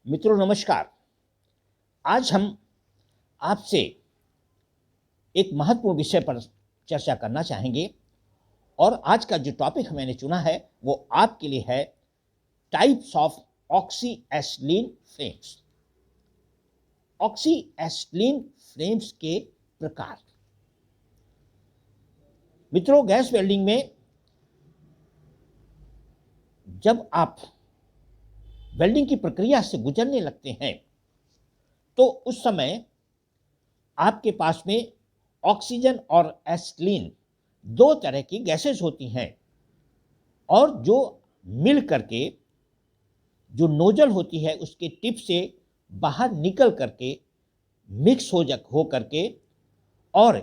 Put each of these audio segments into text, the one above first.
मित्रों नमस्कार। आज हम आपसे एक महत्वपूर्ण विषय पर चर्चा करना चाहेंगे और आज का जो टॉपिक मैंने चुना है वो आपके लिए है types of oxy acetylene flames. Oxy acetylene flames के प्रकार। मित्रों, गैस वेल्डिंग में जब आप वेल्डिंग की प्रक्रिया से गुजरने लगते हैं तो उस समय आपके पास में ऑक्सीजन और एसिटिलीन दो तरह की गैसेस होती हैं और जो मिल करके जो नोजल होती है उसके टिप से बाहर निकल करके मिक्स हो करके और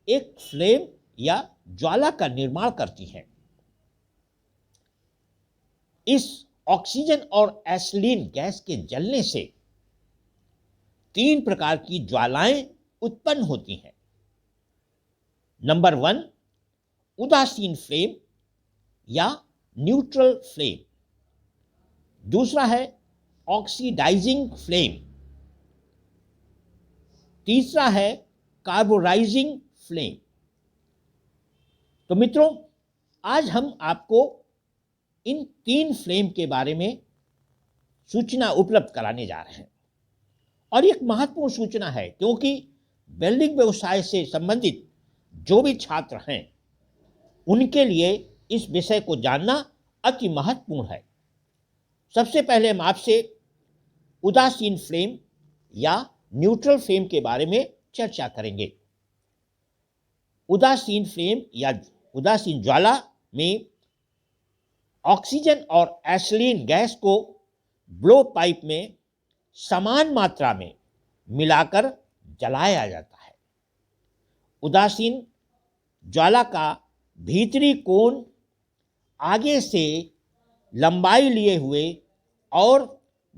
एक फ्लेम या ज्वाला का निर्माण करती हैं। इस ऑक्सीजन और एसिटिलीन गैस के जलने से तीन प्रकार की ज्वालाएं उत्पन्न होती हैं। नंबर 1, उदासीन फ्लेम या न्यूट्रल फ्लेम। दूसरा है ऑक्सीडाइजिंग फ्लेम। तीसरा है कार्बोराइजिंग फ्लेम। तो मित्रों, आज हम आपको इन तीन फ्लेम के बारे में सूचना उपलब्ध कराने जा रहे हैं और एक महत्वपूर्ण सूचना है क्योंकि वेल्डिंग व्यवसाय से संबंधित जो भी छात्र हैं उनके लिए इस विषय को जानना अति महत्वपूर्ण है। सबसे पहले हम आपसे उदासीन फ्लेम या न्यूट्रल फ्लेम के बारे में चर्चा करेंगे। उदासीन फ्लेम या उदासीन ज्वाला में ऑक्सीजन और एसिटिलीन गैस को ब्लो पाइप में समान मात्रा में मिलाकर जलाया जाता है। उदासीन ज्वाला का भीतरी कोण आगे से लंबाई लिए हुए और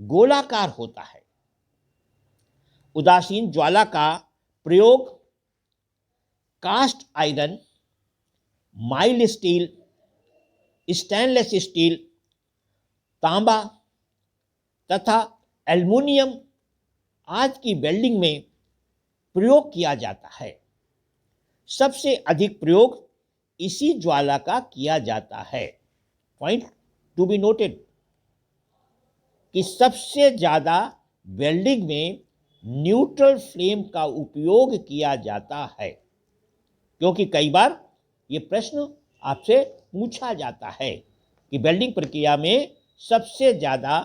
गोलाकार होता है। उदासीन ज्वाला का प्रयोग cast iron, mild steel, stainless steel, तांबा तथा एल्युमिनियम आदि की वेल्डिंग में प्रयोग किया जाता है। सबसे अधिक प्रयोग इसी ज्वाला का किया जाता है। पॉइंट टू बी नोटेड कि सबसे ज्यादा वेल्डिंग में न्यूट्रल फ्लेम का उपयोग किया जाता है क्योंकि कई बार ये प्रश्न आपसे पूछा जाता है कि वेल्डिंग प्रक्रिया में सबसे ज्यादा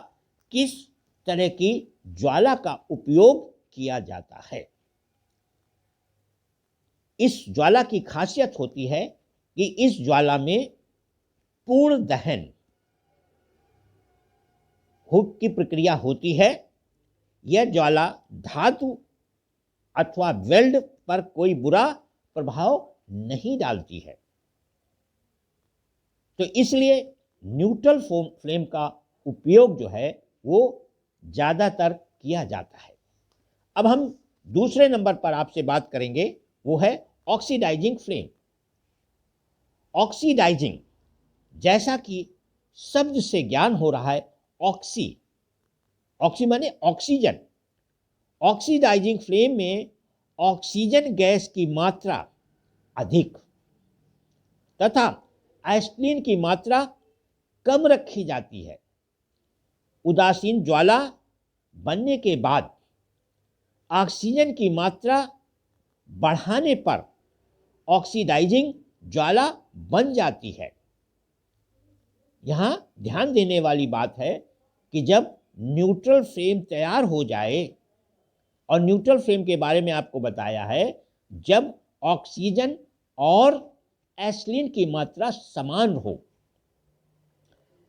किस तरह की ज्वाला का उपयोग किया जाता है। इस ज्वाला की खासियत होती है कि इस ज्वाला में पूर्ण दहन की प्रक्रिया होती है। यह ज्वाला धातु अथवा वेल्ड पर कोई बुरा प्रभाव नहीं डालती है। तो इसलिए न्यूट्रल फ्लेम का उपयोग जो है वो ज्यादातर किया जाता है। अब हम दूसरे नंबर पर आपसे बात करेंगे, वो है ऑक्सीडाइजिंग फ्लेम। ऑक्सीडाइजिंग, जैसा कि शब्द से ज्ञान हो रहा है, ऑक्सी माने ऑक्सीजन। ऑक्सीडाइजिंग फ्लेम में ऑक्सीजन गैस की मात्रा अधिक तथा एसिटिलीन की मात्रा कम रखी जाती है। उदासीन ज्वाला बनने के बाद ऑक्सीजन की मात्रा बढ़ाने पर ऑक्सीडाइजिंग ज्वाला बन जाती है। यहां ध्यान देने वाली बात है कि जब न्यूट्रल फ्लेम तैयार हो जाए, और न्यूट्रल फ्लेम के बारे में आपको बताया है, जब ऑक्सीजन और एसिटिलीन की मात्रा समान हो,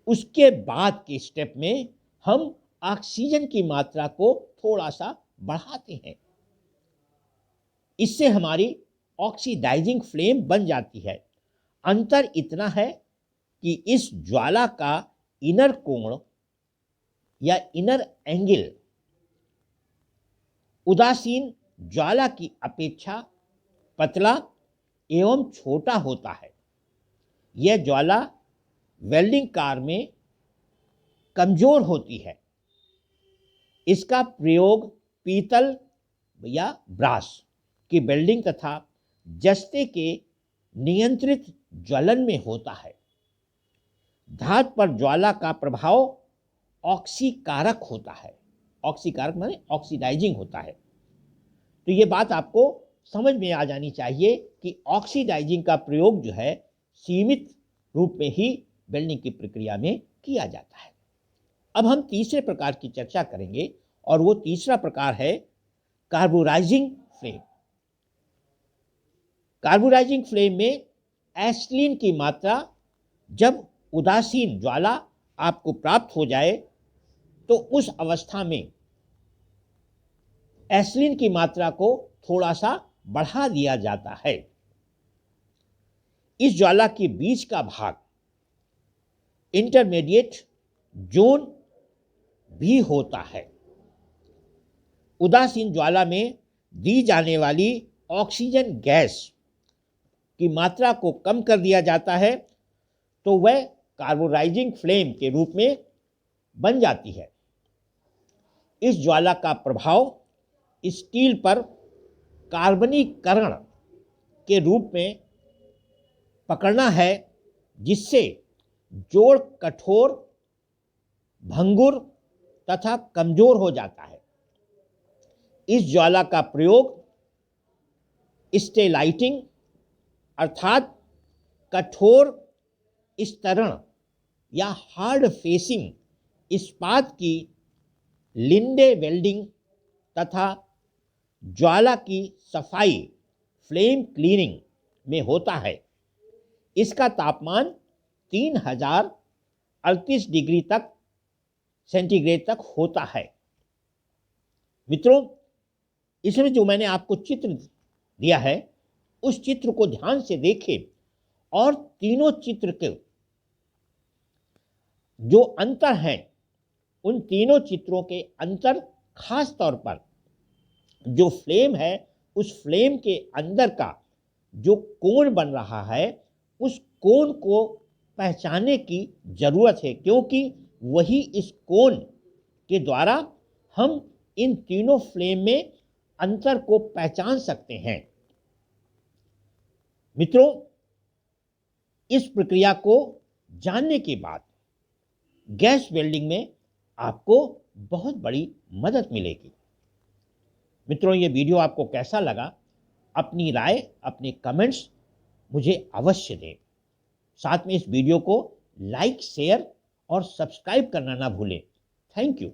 उसके बाद के स्टेप में हम ऑक्सीजन की मात्रा को थोड़ा सा बढ़ाते हैं। इससे हमारी ऑक्सीडाइजिंग फ्लेम बन जाती है। अंतर इतना है कि इस ज्वाला का इनर कोण या इनर एंगल उदासीन ज्वाला की अपेक्षा पतला एवं छोटा होता है। यह ज्वाला वेल्डिंग कार में कमजोर होती है इसका प्रयोग पीतल या ब्रास की वेल्डिंग तथा जस्ते के नियंत्रित ज्वलन में होता है। धातु पर ज्वाला का प्रभाव ऑक्सीकारक होता है। ऑक्सीकारक माने ऑक्सीडाइजिंग होता है। तो ये बात आपको समझ में आ जानी चाहिए कि ऑक्सीडाइजिंग का प्रयोग जो है सीमित रूप में ही वेल्डिंग की प्रक्रिया में किया जाता है। अब हम तीसरे प्रकार की चर्चा करेंगे और वो तीसरा प्रकार है कार्बोराइजिंग फ्लेम। कार्बोराइजिंग फ्लेम में एसिटिलीन की मात्रा जब उदासीन ज्वाला आपको प्राप्त हो जाए तो उस अवस्था में एसिटिलीन की मात्रा को थोड़ा सा बढ़ा दिया जाता है। इस ज्वाला के बीच का भाग इंटरमीडिएट जोन भी होता है। उदासीन ज्वाला में दी जाने वाली ऑक्सीजन गैस की मात्रा को कम कर दिया जाता है तो वह कार्बोराइजिंग फ्लेम के रूप में बन जाती है। इस ज्वाला का प्रभाव स्टील पर कार्बनीकरण के रूप में पकड़ना है, जिससे जोड़ कठोर, भंगुर तथा कमजोर हो जाता है। इस ज्वाला का प्रयोग स्टेलाइटिंग अर्थात कठोर स्तरण या हार्ड फेसिंग इस्पात की लिंडे वेल्डिंग तथा ज्वाला की सफाई फ्लेम क्लीनिंग में होता है। इसका तापमान 3038 डिग्री तक सेंटीग्रेड तक होता है। मित्रों, इसमें जो मैंने आपको चित्र दिया है उस चित्र को ध्यान से देखें और तीनों चित्र के जो अंतर हैं उन तीनों चित्रों के अंतर, खास तौर पर जो फ्लेम है उस फ्लेम के अंदर का जो कोण बन रहा है उस कोण को पहचानने की जरूरत है, क्योंकि वही इस कोण के द्वारा हम इन तीनों फ्लेम में अंतर को पहचान सकते हैं। मित्रों, इस प्रक्रिया को जानने के बाद गैस वेल्डिंग में आपको बहुत बड़ी मदद मिलेगी। मित्रों, ये वीडियो आपको कैसा लगा? अपनी राय, अपने कमेंट्स मुझे अवश्य दें। साथ में इस वीडियो को लाइक, शेयर और सब्सक्राइब करना ना भूलें। Thank you.